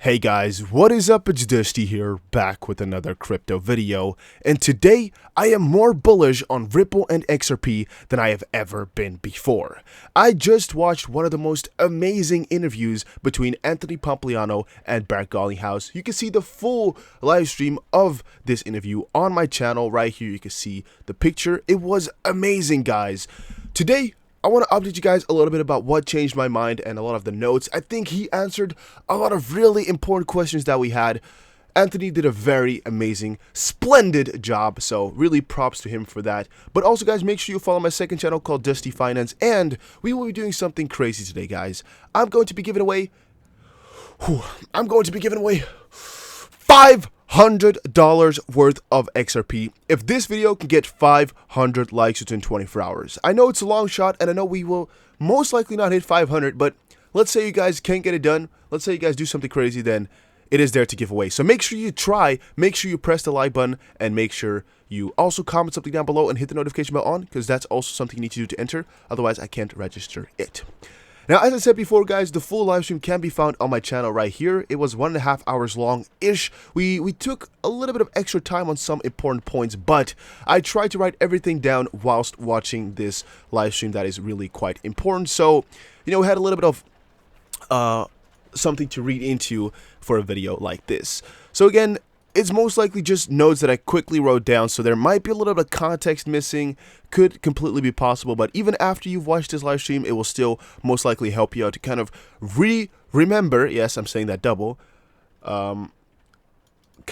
Hey guys, what is up? It's Dusty here, back with another crypto video, and today I am more bullish on Ripple and XRP than I have ever been before. I just watched one of the most amazing interviews between Anthony Pompliano and Garlinghouse. You can see the full live stream of this interview on my channel right here. You can see the picture. It was amazing, guys. Today, I want to update you guys a little bit about what changed my mind and a lot of the notes. I think he answered a lot of really important questions that we had. Anthony did a very amazing, splendid job, so really props to him for that. But also, guys, make sure you follow my second channel called Dusty Finance, and we will be doing something crazy today, guys. I'm going to be giving away $500 worth of XRP if this video can get 500 likes within 24 hours. I know it's a long shot, and I know we will most likely not hit 500, but let's say you guys can't get it done. Let's say you guys do something crazy, then it is there to give away. So make sure you try, make sure you press the like button, and make sure you also comment something down below and hit the notification bell on, because that's also something you need to do to enter. Otherwise, I can't register it. Now, as I said before, guys, the full live stream can be found on my channel right here. It was 1.5 hours long-ish. We took a little bit of extra time on some important points, but I tried to write everything down whilst watching this live stream that is really quite important. So, you know, we had a little bit of something to read into for a video like this. So again, it's most likely just notes that I quickly wrote down, so there might be a little bit of context missing, could completely be possible, but even after you've watched this live stream, it will still most likely help you out to kind of remember, yes, I'm saying that double, kind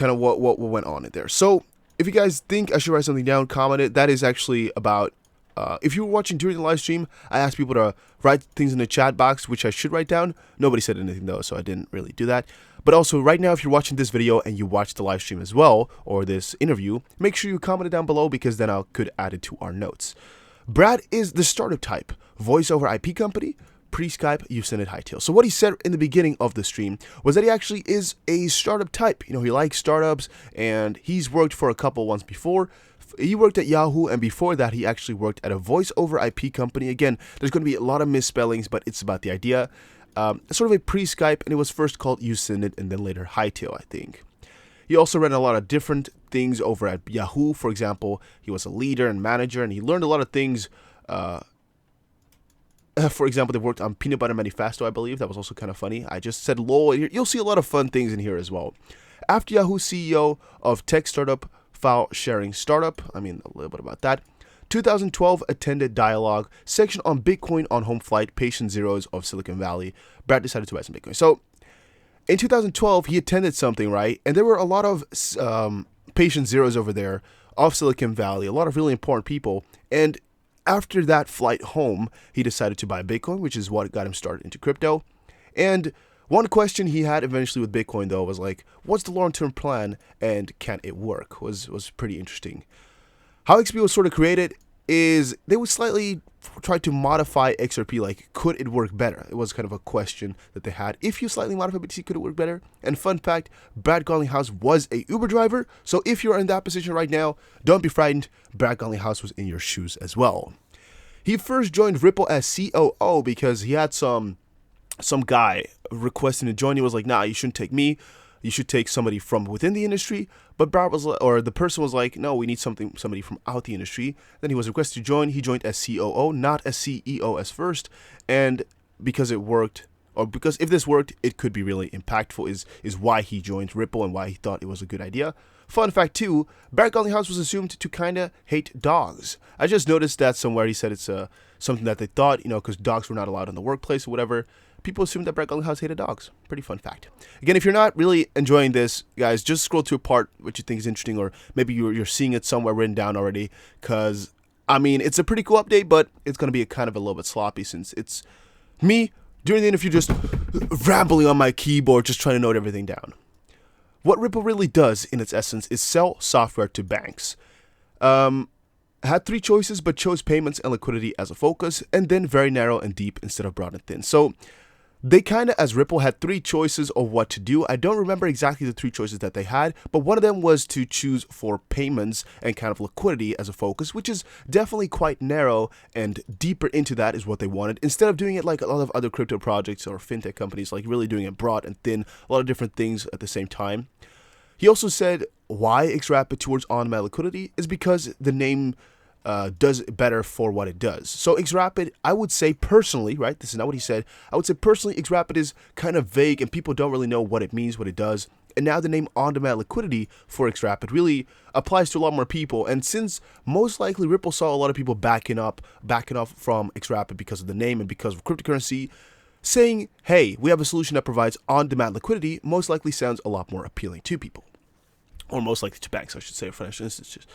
of what went on in there. So, if you guys think I should write something down, comment it. That is actually about, if you were watching during the live stream, I asked people to write things in the chat box, which I should write down. Nobody said anything though, so I didn't really do that. But also, right now, if you're watching this video and you watch the live stream as well, or this interview, make sure you comment it down below, because then I could add it to our notes. Brad is the startup type, voice over IP company, pre-Skype, Usenet Hightail. So what he said in the beginning of the stream was that he actually is a startup type. You know, he likes startups, and he's worked for a couple ones before. He worked at Yahoo, and before that, he actually worked at a voice over IP company. Again, there's going to be a lot of misspellings, but it's about the idea. Sort of a pre-Skype, and it was first called Usenet and then later Hightail, I think. He also ran a lot of different things over at Yahoo. For example, he was a leader and manager, and he learned a lot of things. For example, they worked on Peanut Butter Manifesto, I believe. That was also kind of funny. I just said lol. You'll see a lot of fun things in here as well. After Yahoo, CEO of tech startup File Sharing Startup. I mean, a little bit about that. 2012 attended Dialogue section on Bitcoin on home flight, patient zeros of Silicon Valley. Brad decided to buy some Bitcoin. So in 2012, he attended something, right? And there were a lot of patient zeros over there of Silicon Valley, a lot of really important people. And after that flight home, he decided to buy Bitcoin, which is what got him started into crypto. And one question he had eventually with Bitcoin, though, was like, what's the long-term plan and can it work? Was pretty interesting. How XP was sort of created is they would slightly try to modify XRP, like, could it work better? It was kind of a question that they had. If you slightly modify BTC, could it work better? And fun fact, Brad Garlinghouse was a Uber driver, so if you're in that position right now, don't be frightened. Brad Garlinghouse was in your shoes as well. He first joined Ripple as COO because he had some guy requesting to join. He was like, nah, you shouldn't take me. You should take somebody from within the industry. But Brad was, or the person was like, no, we need somebody from out the industry. Then he was requested to join. He joined as COO, not as CEO as first. And because it worked, or because if this worked, it could be really impactful, is why he joined Ripple and why he thought it was a good idea. Fun fact too, Brad Garlinghouse was assumed to kind of hate dogs. I just noticed that somewhere. He said it's something that they thought, you know, because dogs were not allowed in the workplace or whatever. People assumed that Brad Garlinghouse hated dogs. Pretty fun fact. Again, if you're not really enjoying this, guys, just scroll to a part which you think is interesting, or maybe you're seeing it somewhere written down already, because, I mean, it's a pretty cool update, but it's going to be kind of a little bit sloppy since it's me during the interview just rambling on my keyboard, just trying to note everything down. What Ripple really does, in its essence, is sell software to banks. Had three choices, but chose payments and liquidity as a focus, and then very narrow and deep instead of broad and thin. So They kind of, as Ripple, had three choices of what to do. I don't remember exactly the three choices that they had, but one of them was to choose for payments and kind of liquidity as a focus, which is definitely quite narrow, and deeper into that is what they wanted. Instead of doing it like a lot of other crypto projects or fintech companies, like really doing it broad and thin, a lot of different things at the same time. He also said why XRapid towards on-demand liquidity is because the name does better for what it does. So XRapid, I would say personally, right? This is not what he said. I would say personally, XRapid is kind of vague and people don't really know what it means, what it does. And now the name on-demand liquidity for XRapid really applies to a lot more people. And since most likely Ripple saw a lot of people backing off from XRapid because of the name and because of cryptocurrency, saying, hey, we have a solution that provides on-demand liquidity most likely sounds a lot more appealing to people. Or most likely to banks, I should say, or financial institutions.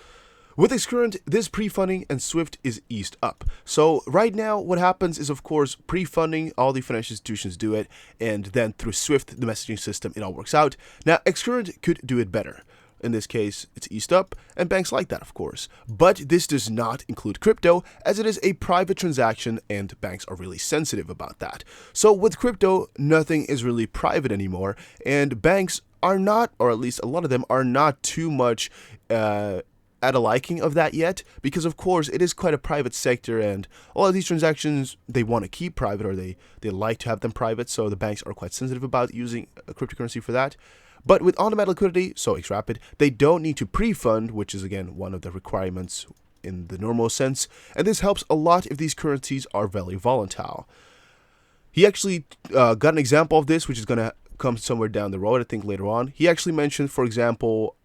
With XCurrent, this pre-funding and SWIFT is eased up. So right now, what happens is, of course, pre-funding, all the financial institutions do it, and then through SWIFT, the messaging system, it all works out. Now, XCurrent could do it better. In this case, it's eased up, and banks like that, of course. But this does not include crypto, as it is a private transaction, and banks are really sensitive about that. So with crypto, nothing is really private anymore, and banks are not, or at least a lot of them, are not too much at a liking of that yet, because of course it is quite a private sector, and a lot of these transactions they want to keep private, or they like to have them private, so the banks are quite sensitive about using a cryptocurrency for that. But with on-demand liquidity, so XRapid, they don't need to pre-fund, which is again one of the requirements in the normal sense, and this helps a lot if these currencies are very volatile. He actually got an example of this, which is going to come somewhere down the road, I think later on. He actually mentioned, for example,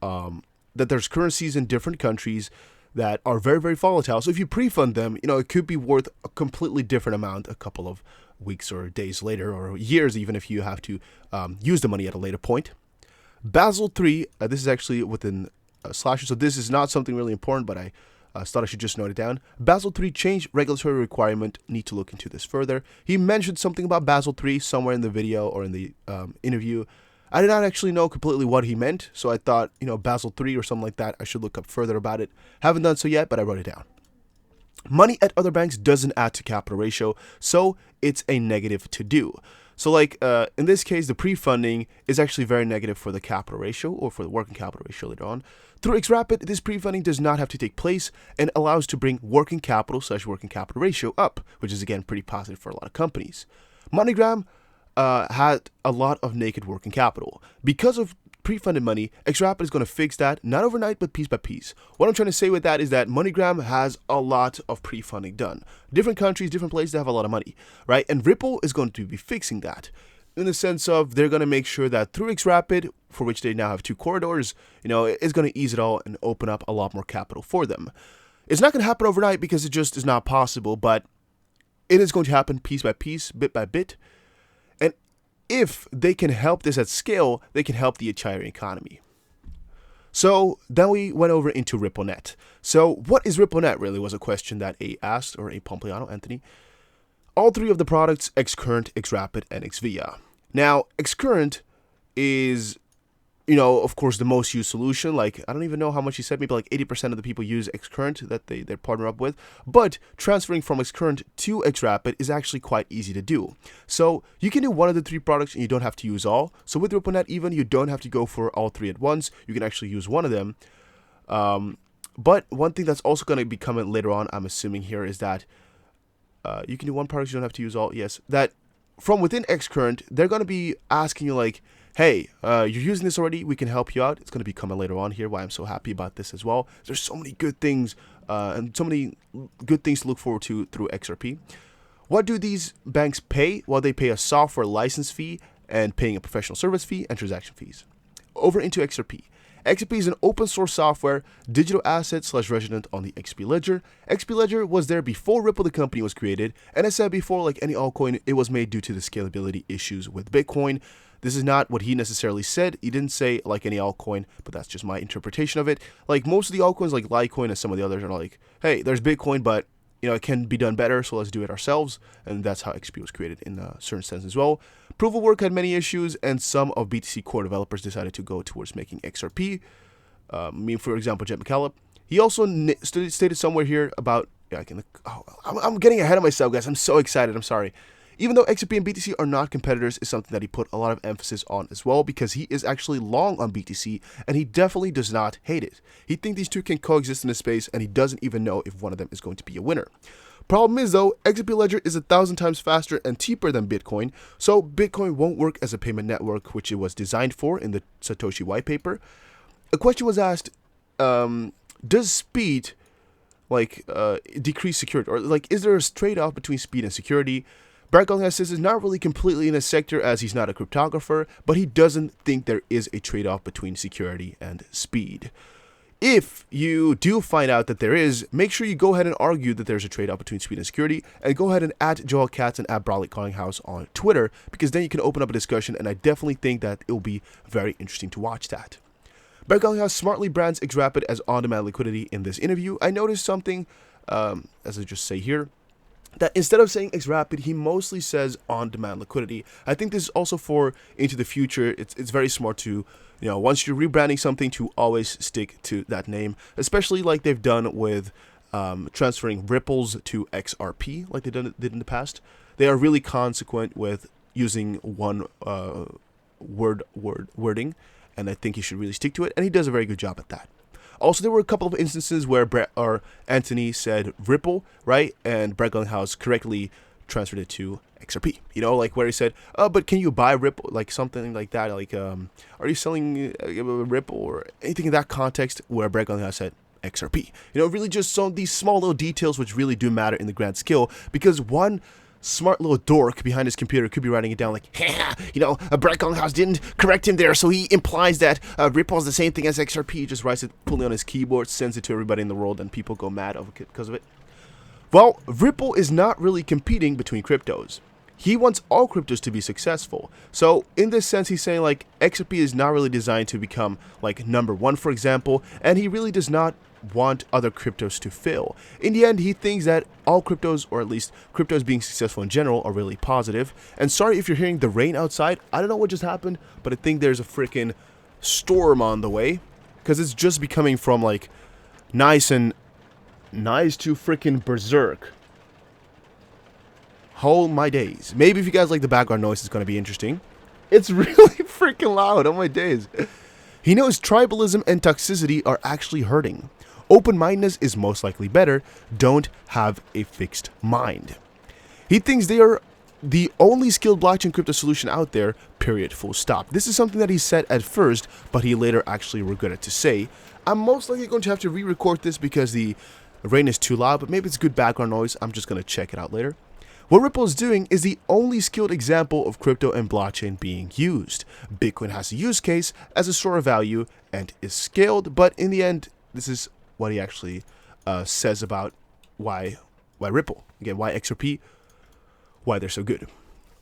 that there's currencies in different countries that are very, very volatile. So if you pre-fund them, it could be worth a completely different amount a couple of weeks or days later, or years even, if you have to use the money at a later point. Basel III, this is actually within slashes, so this is not something really important, but I thought I should just note it down. Basel III change regulatory requirement. Need to look into this further. He mentioned something about Basel III somewhere in the video or in the interview. I did not actually know completely what he meant, so I thought, Basel III or something like that, I should look up further about it. Haven't done so yet, but I wrote it down. Money at other banks doesn't add to capital ratio, so it's a negative to do. So in this case, the pre-funding is actually very negative for the capital ratio, or for the working capital ratio later on. Through XRapid, this pre-funding does not have to take place and allows to bring working capital / working capital ratio up, which is again pretty positive for a lot of companies. MoneyGram had a lot of naked working capital. Because of pre-funded money, XRapid is going to fix that, not overnight, but piece by piece. What I'm trying to say with that is that MoneyGram has a lot of pre-funding done. Different countries, different places that have a lot of money, right? And Ripple is going to be fixing that, in the sense of they're going to make sure that through XRapid, for which they now have 2 corridors, it's going to ease it all and open up a lot more capital for them. It's not going to happen overnight because it just is not possible, but it is going to happen piece by piece, bit by bit. And if they can help this at scale, they can help the entire economy. So then we went over into RippleNet. So what is RippleNet really was a question that A asked, or A Pompliano, Anthony. All 3 of the products, XCurrent, XRapid, and XVIA. Now, XCurrent is, of course, the most used solution. I don't even know how much he said, maybe 80% of the people use XCurrent that they partner up with. But transferring from XCurrent to XRapid is actually quite easy to do. So you can do one of the 3 products and you don't have to use all. So with RippleNet, even, you don't have to go for all 3 at once. You can actually use one of them. But one thing that's also going to be coming later on, I'm assuming here, is that you can do one product, you don't have to use all. Yes, that from within XCurrent, they're going to be asking you hey, you're using this already, we can help you out. It's going to be coming later on here, why I'm so happy about this as well. There's so many good things, and so many good things to look forward to through XRP. What do these banks pay? Well, they pay a software license fee and paying a professional service fee and transaction fees. Over into XRP. XRP is an open source software, digital asset / resident on the XP Ledger. XP Ledger was there before Ripple the company was created, and as I said before, like any altcoin, it was made due to the scalability issues with Bitcoin. This is not what he necessarily said. He didn't say like any altcoin, but that's just my interpretation of it. Like most of the altcoins, like Litecoin and some of the others, are like, hey, there's Bitcoin, but it can be done better, so let's do it ourselves. And that's how XP was created in a certain sense as well. Proof of work had many issues, and some of BTC core developers decided to go towards making XRP. For example, Jet McCallum. He also stated somewhere here about, I'm getting ahead of myself, guys. I'm so excited. I'm sorry. Even though XRP and BTC are not competitors, is something that he put a lot of emphasis on as well, because he is actually long on BTC, and he definitely does not hate it. He thinks these two can coexist in the space, and he doesn't even know if one of them is going to be a winner. Problem is though, XRP Ledger is 1,000 times faster and cheaper than Bitcoin, so Bitcoin won't work as a payment network, which it was designed for in the Satoshi white paper. A question was asked, does speed decrease security, or is there a trade-off between speed and security? Garlinghouse says is not really completely in a sector as he's not a cryptographer, but he doesn't think there is a trade-off between security and speed. If you do find out that there is, make sure you go ahead and argue that there's a trade-off between speed and security, and go ahead and add Joel Katz and add Garlinghouse on Twitter, because then you can open up a discussion, and I definitely think that it'll be very interesting to watch that. Garlinghouse smartly brands XRapid as on-demand liquidity in this interview. I noticed something, as I just say here, that instead of saying XRapid, he mostly says on-demand liquidity. I think this is also for into the future. It's very smart to, once you're rebranding something, to always stick to that name, especially like they've done with transferring ripples to XRP, like they did in the past. They are really consequent with using one wording, and I think he should really stick to it, and he does a very good job at that. Also, there were a couple of instances where Anthony said Ripple, right? And Garlinghouse correctly transferred it to XRP. Like where he said, but can you buy Ripple? Like something like that. Like, are you selling Ripple or anything in that context, where Garlinghouse said XRP? Really just some these small little details which really do matter in the grand scale, because one smart little dork behind his computer could be writing it down like, Garlinghouse didn't correct him there, so he implies that Ripple is the same thing as XRP. He just writes it fully on his keyboard, sends it to everybody in the world, and people go mad because of it. Well, Ripple is not really competing between cryptos. He wants all cryptos to be successful. So in this sense, he's saying like XRP is not really designed to become like number one, for example, and he really does not want other cryptos to fail. In the end, he thinks that all cryptos, or at least cryptos being successful in general, are really positive. And sorry if you're hearing the rain outside. I don't know what just happened, but I think there's a freaking storm on the way, because it's just becoming from like nice to freaking berserk. Oh my days. Maybe if you guys like the background noise, it's going to be interesting. It's really freaking loud. Oh my days. He knows tribalism and toxicity are actually hurting. Open-mindedness is most likely better. Don't have a fixed mind. He thinks they are the only skilled blockchain crypto solution out there, period, full stop. This is something that he said at first, but he later actually regretted to say. I'm most likely going to have to re-record this because the rain is too loud, but maybe it's good background noise. I'm just going to check it out later. What Ripple is doing is the only skilled example of crypto and blockchain being used. Bitcoin has a use case as a store of value and is scaled, but in the end, this is what he actually says about why Ripple, again, why XRP, why they're so good.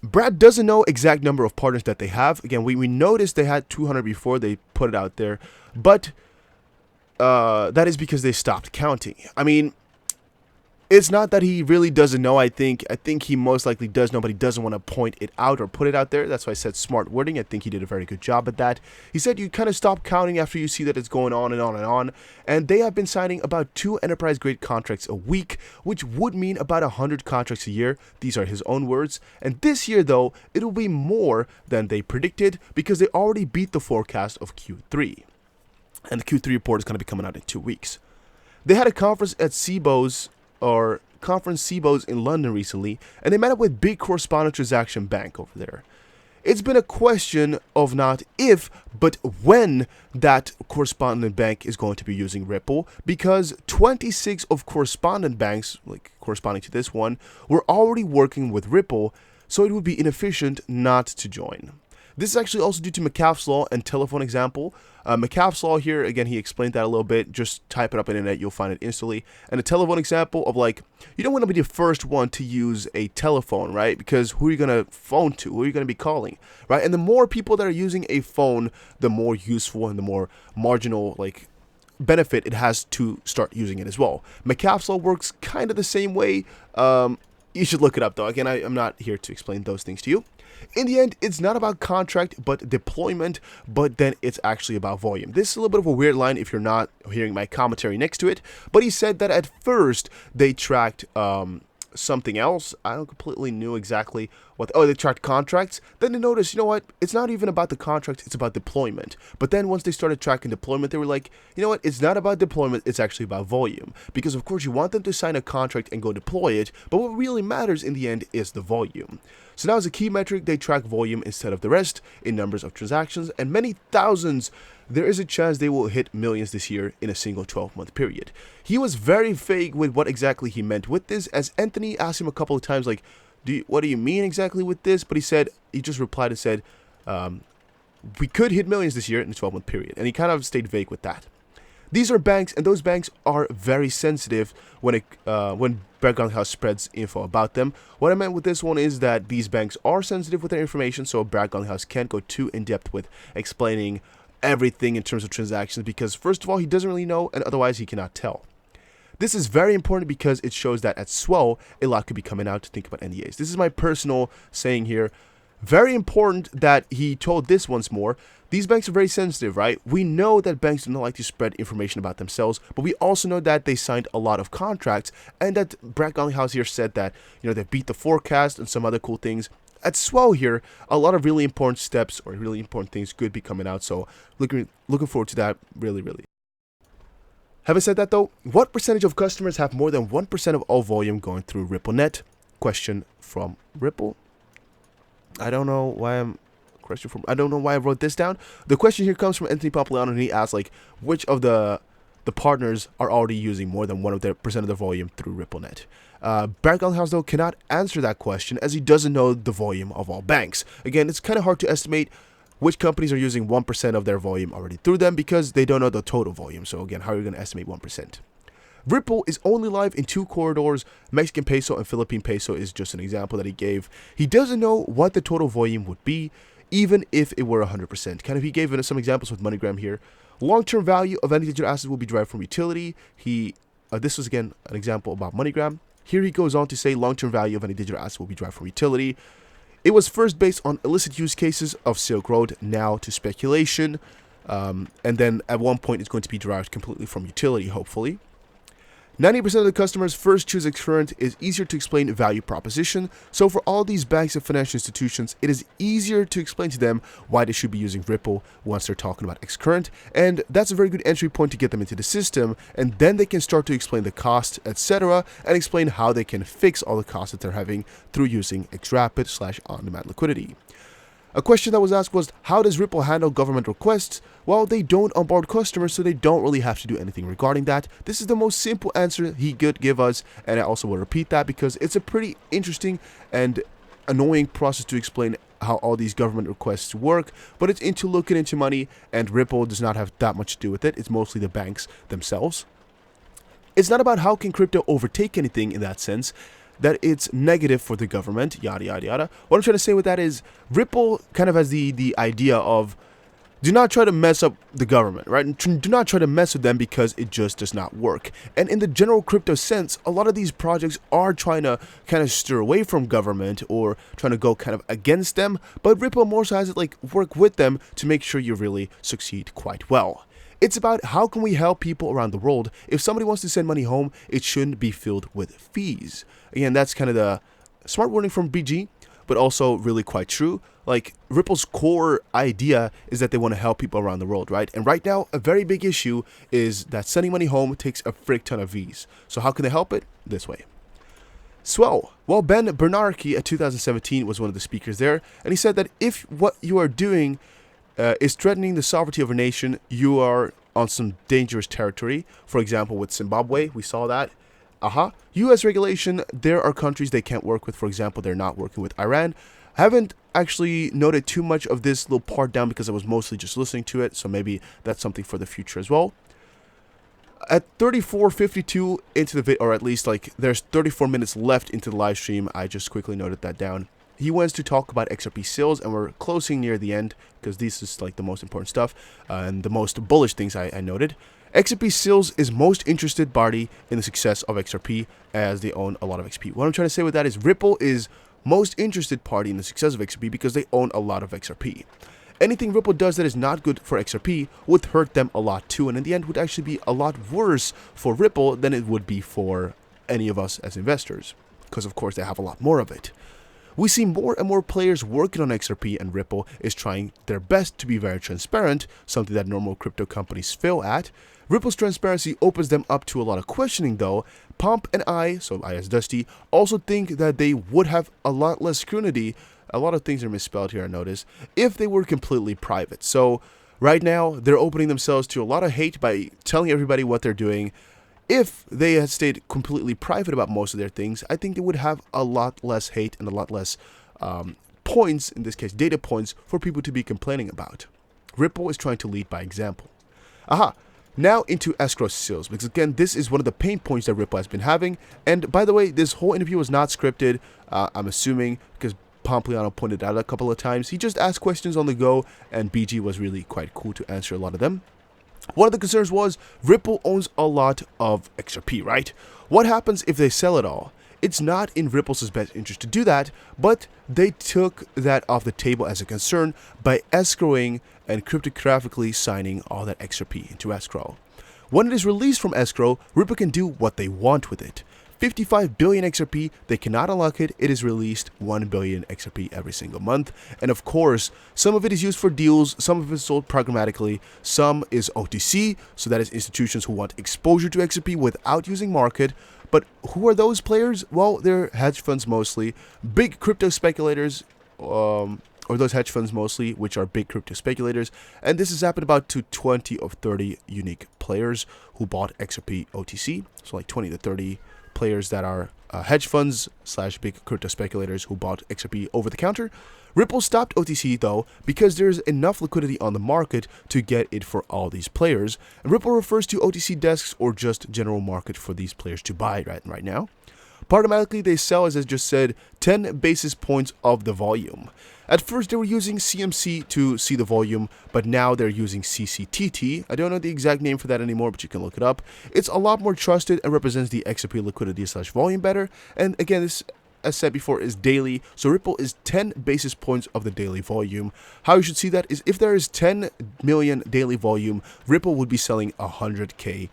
Brad doesn't know exact number of partners that they have. Again, we noticed they had 200 before they put it out there, but that is because they stopped counting. I mean, it's not that he really doesn't know. I think he most likely does know, but he doesn't want to point it out or put it out there. That's why I said smart wording. I think he did a very good job at that. He said you kind of stop counting after you see that it's going on and on and on. And they have been signing about 2 enterprise-grade contracts a week, which would mean about 100 contracts a year. These are his own words. And this year, though, it will be more than they predicted because they already beat the forecast of Q3. And the Q3 report is going to be coming out in 2 weeks. They had a conference at CBO's in London recently, and they met up with big correspondent transaction bank over there. It's been a question of not if, but when that correspondent bank is going to be using Ripple, because 26 of correspondent banks, like corresponding to this one, were already working with Ripple, so it would be inefficient not to join. This is actually also due to McCaff's law and telephone example. McCaff's law here, again, he explained that a little bit. Just type it up on the internet, you'll find it instantly. And a telephone example of like, you don't want to be the first one to use a telephone, right? Because who are you going to phone to? Who are you going to be calling, right? And the more people that are using a phone, the more useful and the more marginal, like, benefit it has to start using it as well. McCaff's law works kind of the same way. You should look it up, though. Again, I'm not here to explain those things to you. In the end, it's not about contract, but deployment, but then it's actually about volume. This is a little bit of a weird line if you're not hearing my commentary next to it, but he said that at first they tracked something else. I don't completely knew exactly what. Oh, they tracked contracts. Then they noticed, you know what? It's not even about the contracts. It's about deployment. But then once they started tracking deployment, they were like, you know what? It's not about deployment. It's actually about volume. Because of course you want them to sign a contract and go deploy it. But what really matters in the end is the volume. So now as a key metric, they track volume instead of the rest in numbers of transactions, and many thousands. There is a chance they will hit millions this year in a single 12-month period. He was very vague with what exactly he meant with this, as Anthony asked him a couple of times, like, what do you mean exactly with this? But he just replied and said, we could hit millions this year in a 12-month period. And he kind of stayed vague with that. These are banks, and those banks are very sensitive when Garlinghouse spreads info about them. What I meant with this one is that these banks are sensitive with their information, so Garlinghouse can't go too in-depth with explaining everything in terms of transactions, because first of all, he doesn't really know, and otherwise he cannot tell. This is very important because it shows that at Swell, a lot could be coming out to think about NDAs. This is my personal saying here. Very important that he told this once more. These banks are very sensitive, right? We know that banks do not like to spread information about themselves, but we also know that they signed a lot of contracts, and that Garlinghouse here said that, you know, they beat the forecast and some other cool things. At Swell here, a lot of really important steps or really important things could be coming out, so looking forward to that really. Having said that though, what percentage of customers have more than 1% of all volume going through RippleNet? Question from Ripple. I don't know why I wrote this down. The question here comes from Anthony Popoliano, and he asks, like, which of the partners are already using more than 1% of their volume through RippleNet. Garlinghouse, though, cannot answer that question as he doesn't know the volume of all banks. Again, it's kind of hard to estimate which companies are using 1% of their volume already through them because they don't know the total volume. So again, how are you going to estimate 1%? Ripple is only live in 2 corridors. Mexican peso and Philippine peso is just an example that he gave. He doesn't know what the total volume would be, even if it were 100%. Kind of, he gave some examples with MoneyGram here. Long-term value of any digital asset will be derived from utility. This was again an example about MoneyGram. Here he goes on to say long-term value of any digital asset will be derived from utility. It was first based on illicit use cases of Silk Road, now to speculation. And then at one point it's going to be derived completely from utility, hopefully. 90% of the customers first choose Xcurrent is easier to explain value proposition. So for all these banks and financial institutions, it is easier to explain to them why they should be using Ripple once they're talking about Xcurrent. And that's a very good entry point to get them into the system. And then they can start to explain the cost, etc. and explain how they can fix all the costs that they're having through using XRapid / on-demand liquidity. A question that was asked was, how does Ripple handle government requests? Well, they don't onboard customers, so they don't really have to do anything regarding that. This is the most simple answer he could give us, and I also will repeat that because it's a pretty interesting and annoying process to explain how all these government requests work, but it's into looking into money, and Ripple does not have that much to do with it. It's mostly the banks themselves. It's not about how can crypto overtake anything in that sense, that it's negative for the government, yada yada yada. What I'm trying to say with that is Ripple kind of has the idea of do not try to mess up the government, right? Do not try to mess with them because it just does not work. And in the general crypto sense, a lot of these projects are trying to kind of steer away from government or trying to go kind of against them, but Ripple more so has it like work with them to make sure you really succeed quite well. It's about how can we help people around the world. If somebody wants to send money home, it shouldn't be filled with fees. Again, that's kind of the smart wording from BG, but also really quite true. Like, Ripple's core idea is that they want to help people around the world, right? And right now, a very big issue is that sending money home takes a frick ton of fees. So how can they help it? This way. Swell. Well, Ben Bernanke at 2017 was one of the speakers there, and he said that if what you are doing is threatening the sovereignty of a nation, you are on some dangerous territory. For example, with Zimbabwe, we saw that. US regulation, there are countries they can't work with. For example, they're not working with Iran. I haven't actually noted too much of this little part down because I was mostly just listening to it, so maybe that's something for the future as well. At 34:52 into the video, or at least like there's 34 minutes left into the live stream, I just quickly noted that down. He wants to talk about XRP sales, and we're closing near the end because this is like the most important stuff and the most bullish things I noted. XRP sales is most interested party in the success of XRP as they own a lot of XP. What I'm trying to say with that is Ripple is most interested party in the success of XRP because they own a lot of XRP. Anything Ripple does that is not good for XRP would hurt them a lot too, and in the end would actually be a lot worse for Ripple than it would be for any of us as investors. because of course they have a lot more of it. We see more and more players working on XRP, and Ripple is trying their best to be very transparent, something that normal crypto companies fail at. Ripple's transparency opens them up to a lot of questioning though. Pomp and I, so I as Dusty, also think that they would have a lot less scrutiny. A lot of things are misspelled here, I notice, if they were completely private. So right now, they're opening themselves to a lot of hate by telling everybody what they're doing. If they had stayed completely private about most of their things, I think they would have a lot less hate and a lot less points, in this case data points, for people to be complaining about. Ripple is trying to lead by example. Aha! Now into escrow sales, because again, this is one of the pain points that Ripple has been having. And by the way, this whole interview was not scripted, I'm assuming, because Pompliano pointed out a couple of times. He just asked questions on the go, and BG was really quite cool to answer a lot of them. One of the concerns was Ripple owns a lot of XRP, right? What happens if they sell it all? It's not in Ripple's best interest to do that, but they took that off the table as a concern by escrowing and cryptographically signing all that XRP into escrow. When it is released from escrow, Ripple can do what they want with it. 55 billion XRP, they cannot unlock it. It is released 1 billion XRP every single month. And of course, some of it is used for deals, some of it is sold programmatically, some is OTC, so that is institutions who want exposure to XRP without using market. But who are those players? Well, they're hedge funds mostly, big crypto speculators, or those hedge funds mostly, which are big crypto speculators. And this has happened about to 20 of 30 unique players who bought XRP OTC, so like 20 to 30 players that are hedge funds / big crypto speculators who bought XRP over the counter. Ripple stopped OTC though because there's enough liquidity on the market to get it for all these players. And Ripple refers to OTC desks or just general market for these players to buy right now. Automatically they sell, as I just said, 10 basis points of the volume. At first they were using CMC to see the volume, but now they're using CCTT. I don't know the exact name for that anymore, but you can look it up. It's a lot more trusted and represents the XRP liquidity / volume better. And again, this, as said before, is daily. So Ripple is 10 basis points of the daily volume. How you should see that is if there is 10 million daily volume, Ripple would be selling 100K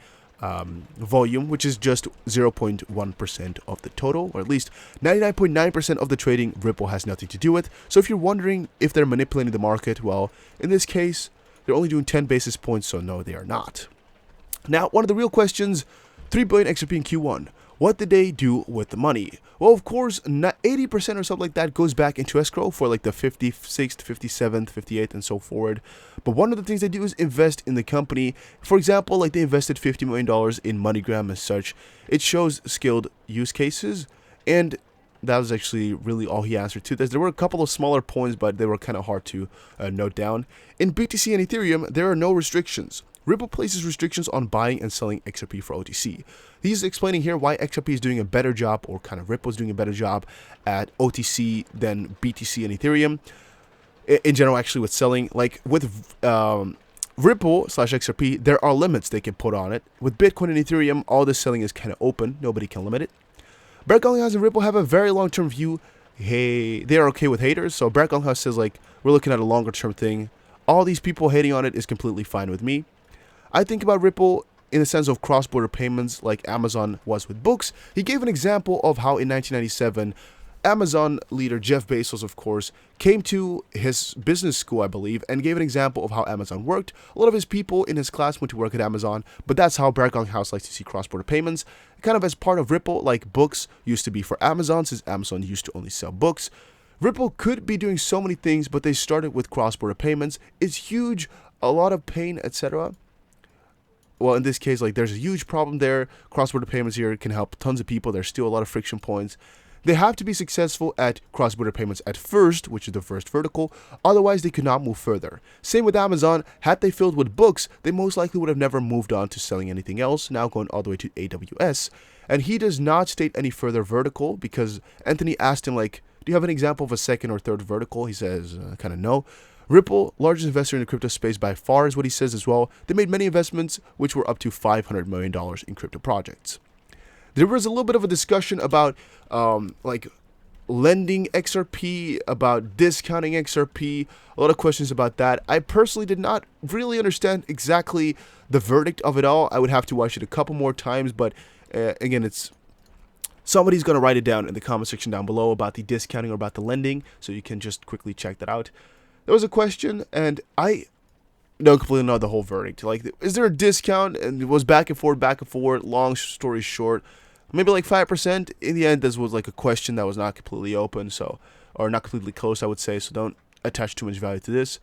volume, which is just 0.1% of the total, or at least 99.9% of the trading Ripple has nothing to do with. So if you're wondering if they're manipulating the market, well, in this case, they're only doing 10 basis points, so no, they are not. Now, one of the real questions, 3 billion XRP in Q1. What did they do with the money? Well, of course, 80% or something like that goes back into escrow for like the 56th, 57th, 58th, and so forward. But one of the things they do is invest in the company. For example, like they invested $50 million in MoneyGram and such. It shows skilled use cases, and that was actually really all he answered to this. There were a couple of smaller points, but they were kind of hard to note down. In BTC and Ethereum, there are no restrictions. Ripple places restrictions on buying and selling XRP for OTC. He's explaining here why XRP is doing a better job, or kind of Ripple is doing a better job at OTC than BTC and Ethereum. In general, actually, with selling, like with Ripple / XRP, there are limits they can put on it. With Bitcoin and Ethereum, all this selling is kind of open. Nobody can limit it. Garlinghouse and Ripple have a very long-term view. Hey, they are okay with haters. So Garlinghouse says, like, we're looking at a longer-term thing. All these people hating on it is completely fine with me. I think about Ripple in the sense of cross-border payments like Amazon was with books. He gave an example of how in 1997, Amazon leader Jeff Bezos, of course, came to his business school, I believe, and gave an example of how Amazon worked. A lot of his people in his class went to work at Amazon, but that's how Garlinghouse likes to see cross-border payments. Kind of as part of Ripple, like books used to be for Amazon, since Amazon used to only sell books. Ripple could be doing so many things, but they started with cross-border payments. It's huge, a lot of pain, etc. Well, in this case, like there's a huge problem there. Cross-border payments here can help tons of people. There's still a lot of friction points. They have to be successful at cross-border payments at first, which is the first vertical. Otherwise, they could not move further. Same with Amazon. Had they filled with books, they most likely would have never moved on to selling anything else, now going all the way to AWS. And he does not state any further vertical because Anthony asked him, like, do you have an example of a second or third vertical? He says, kind of no. Ripple, largest investor in the crypto space by far, is what he says as well. They made many investments, which were up to $500 million in crypto projects. There was a little bit of a discussion about like lending XRP, about discounting XRP, a lot of questions about that. I personally did not really understand exactly the verdict of it all. I would have to watch it a couple more times, but again, it's Somebody's going to write it down in the comment section down below about the discounting or about the lending, so you can just quickly check that out. There was a question, and I don't completely know the whole verdict. Like, is there a discount? And it was back and forth, long story short, maybe like 5%. In the end, this was like a question that was not completely open, so, or not completely closed, I would say, so don't attach too much value to this.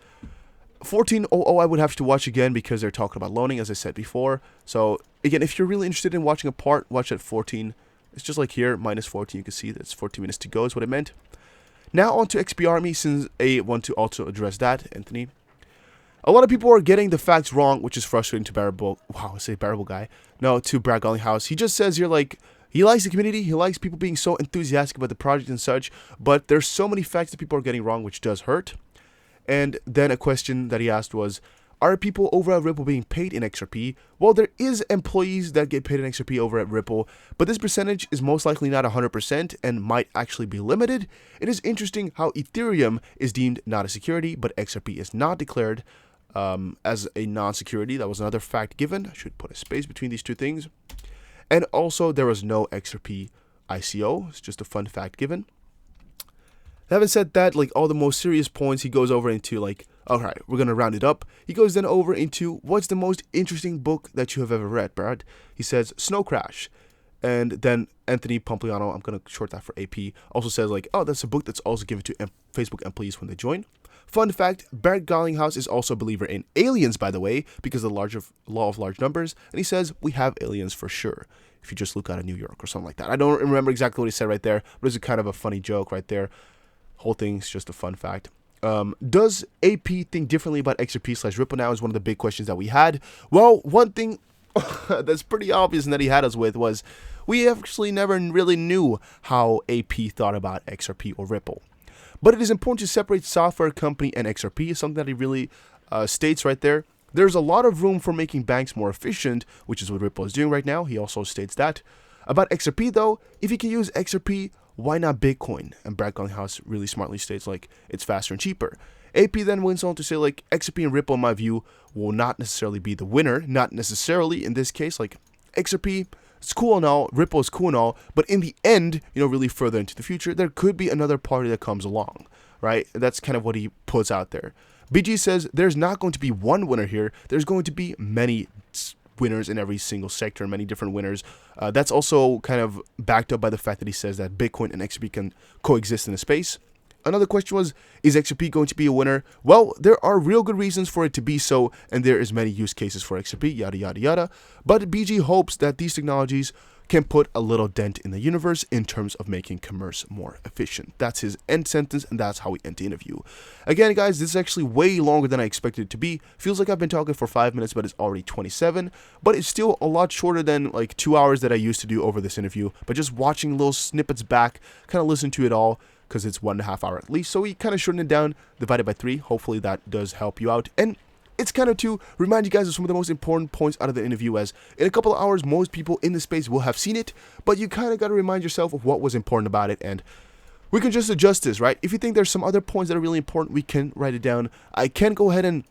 14.00 I would have to watch again because they're talking about loaning, as I said before. So, again, if you're really interested in watching a part, watch at 14. It's just like here, minus 14, you can see that's 14 minutes to go is what it meant. Now on to XP Army, since I want to also address that, Anthony. A lot of people are getting the facts wrong, which is frustrating to Bearable. Wow, I say Bearable guy. No, to Garlinghouse. He just says here, like, he likes the community, he likes people being so enthusiastic about the project and such, but there's so many facts that people are getting wrong, which does hurt. And then a question that he asked was, are people over at Ripple being paid in XRP? Well, there is employees that get paid in XRP over at Ripple, but this percentage is most likely not 100% and might actually be limited. It is interesting how Ethereum is deemed not a security, but XRP is not declared as a non-security. That was another fact given. I should put a space between these two things. And also, there was no XRP ICO. It's just a fun fact given. Having said that, like all the most serious points, he goes over into like, alright, we're going to round it up. He goes then over into, what's the most interesting book that you have ever read, Brad? He says, Snow Crash. And then Anthony Pompliano, I'm going to short that for AP, also says like, oh, that's a book that's also given to Facebook employees when they join. Fun fact, Barrett Garlinghouse is also a believer in aliens, by the way, because of the law of large numbers. And he says, we have aliens for sure, if you just look out of New York or something like that. I don't remember exactly what he said right there, but it's kind of a funny joke right there. Whole thing's just a fun fact. Does AP think differently about XRP / Ripple now is one of the big questions that we had. Well, one thing that's pretty obvious and that he had us with was we actually never really knew how AP thought about XRP or Ripple. But it is important to separate software company and XRP, is something that he really states right there. There's a lot of room for making banks more efficient, which is what Ripple is doing right now. He also states that. About XRP though, if you can use XRP, why not Bitcoin? And Brad Garlinghouse really smartly states like it's faster and cheaper. AP then went on to say like XRP and Ripple, in my view, will not necessarily be the winner. Not necessarily in this case. Like XRP, it's cool and all, Ripple is cool and all, but in the end, you know, really further into the future, there could be another party that comes along, right? That's kind of what he puts out there. BG says there's not going to be one winner here. There's going to be many winners in every single sector, many different winners. That's also kind of backed up by the fact that he says that Bitcoin and XRP can coexist in the space. Another question was, is XRP going to be a winner? Well, there are real good reasons for it to be so, and there is many use cases for XRP, yada, yada, yada. But BG hopes that these technologies can put a little dent in the universe in terms of making commerce more efficient. That's his end sentence, and that's how we end the interview. Again, guys, this is actually way longer than I expected it to be. Feels like I've been talking for 5 minutes, but it's already 27. But it's still a lot shorter than like 2 hours that I used to do over this interview. But just watching little snippets back, kind of listen to it all, because it's 1.5 hours at least. So we kind of shortened it down, divided by 3. Hopefully that does help you out. And it's kind of to remind you guys of some of the most important points out of the interview, as in a couple of hours, most people in the space will have seen it, but you kind of got to remind yourself of what was important about it, and we can just adjust this, right? If you think there's some other points that are really important, we can write it down. I can go ahead and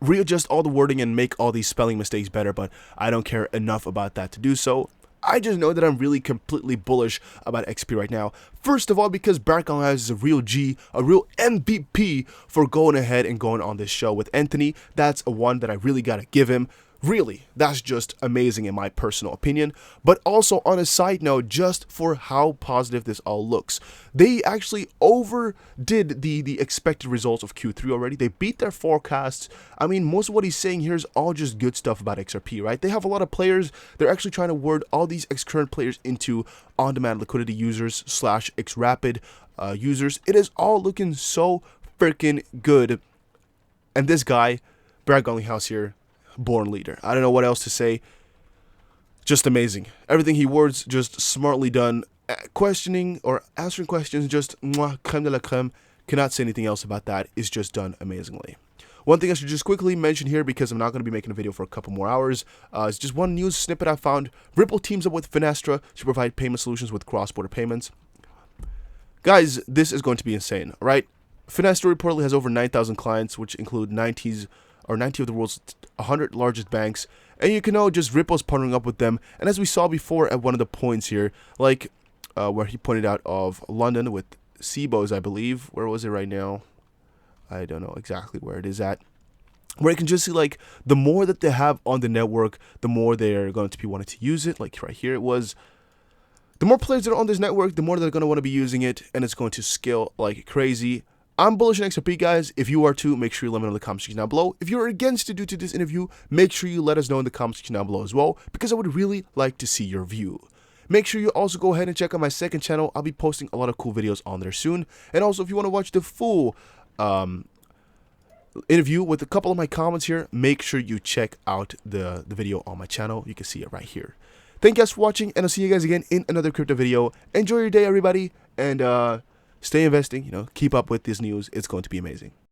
readjust all the wording and make all these spelling mistakes better, but I don't care enough about that to do so. I just know that I'm really completely bullish about XP right now. First of all, because Garlinghouse is a real G, a real MVP for going ahead and going on this show with Anthony. That's a one that I really got to give him. Really, that's just amazing in my personal opinion. But also on a side note, just for how positive this all looks. They actually overdid the expected results of Q3 already. They beat their forecasts. I mean, most of what he's saying here is all just good stuff about XRP, right? They have a lot of players. They're actually trying to word all these ex-current players into on-demand liquidity users / XRapid users. It is all looking so freaking good. And this guy, Brad Garlinghouse here, born leader. I don't know what else to say. Just amazing. Everything he words, just smartly done. Questioning or answering questions, just creme de la creme. Cannot say anything else about that. It's just done amazingly. One thing I should just quickly mention here, because I'm not going to be making a video for a couple more hours, is just one news snippet I found. Ripple teams up with Finestra to provide payment solutions with cross-border payments. Guys, this is going to be insane, right? Finestra reportedly has over 9,000 clients, which include 90 of the world's 100 largest banks, and you can know just Ripple's partnering up with them. And as we saw before at one of the points here, like where he pointed out of London with SIBOs, I believe. Where was it right now? I don't know exactly where it is at. Where you can just see, like, the more that they have on the network, the more they're going to be wanting to use it. Like right here, it was the more players that are on this network, the more they're going to want to be using it, and it's going to scale like crazy. I'm bullish on XRP, guys. If you are too, make sure you let me know in the comment section down below. If you're against it due to this interview, make sure you let us know in the comment section down below as well, because I would really like to see your view. Make sure you also go ahead and check out my second channel. I'll be posting a lot of cool videos on there soon. And also, if you want to watch the full interview with a couple of my comments here, make sure you check out the video on my channel. You can see it right here. Thank you guys for watching, and I'll see you guys again in another crypto video. Enjoy your day, everybody, and stay investing. You know, keep up with this news. It's going to be amazing.